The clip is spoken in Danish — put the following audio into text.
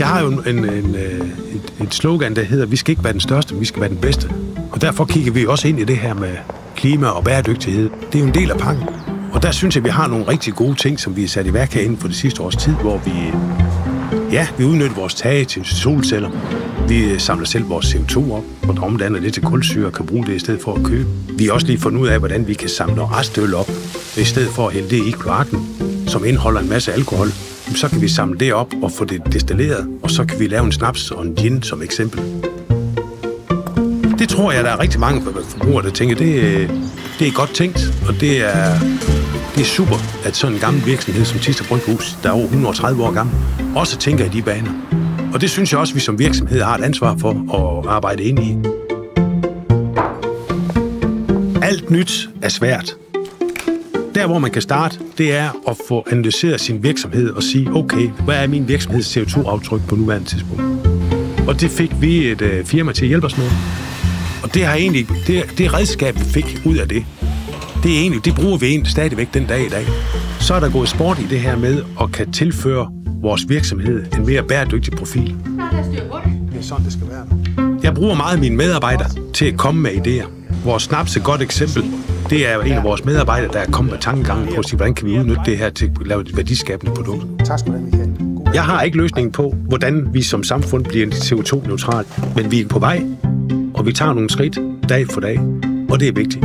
har jo et slogan, der hedder, vi skal ikke være den største, vi skal være den bedste. Og derfor kigger vi også ind i det her med klima og bæredygtighed. Det er jo en del af pakken. Og der synes jeg, vi har nogle rigtig gode ting, som vi har sat i værk her inden for det sidste års tid, hvor vi udnytter vores tage til solceller. Vi samler selv vores CO2 op og omdanner det til kulsyre og kan bruge det i stedet for at købe. Vi har også lige fundet ud af, hvordan vi kan samle restøl op, i stedet for at hælde det i kloakken, som indeholder en masse alkohol. Så kan vi samle det op og få det destilleret, og så kan vi lave en snaps og en gin som eksempel. Det tror jeg, der er rigtig mange forbrugere, der tænker, det er godt tænkt, og det er super, at sådan en gammel virksomhed som Thisted Bryghus, der er over 130 år gammel, også tænker i de baner. Og det synes jeg også, vi som virksomhed har et ansvar for at arbejde ind i. Alt nyt er svært. Der, hvor man kan starte, det er at få analyseret sin virksomhed og sige, okay, hvad er min virksomheds CO2-aftryk på nuværende tidspunkt? Og det fik vi et firma til at hjælpe os med. Og det har egentlig, det redskab, vi fik ud af det, det bruger vi egentlig stadigvæk den dag i dag. Så er der gået sport i det her med at kan tilføre vores virksomhed en mere bæredygtig profil. Det er sådan, det skal være. Jeg bruger meget mine medarbejdere til at komme med idéer. Vores snaps er et godt eksempel. Det er jo en af vores medarbejdere, der er kommet med tankegangen på at sige, hvordan kan vi udnytte det her til at lave et værdiskabende produkt. Tak skal du have, Michael. Jeg har ikke løsningen på, hvordan vi som samfund bliver CO2-neutralt, men vi er på vej, og vi tager nogle skridt dag for dag, og det er vigtigt.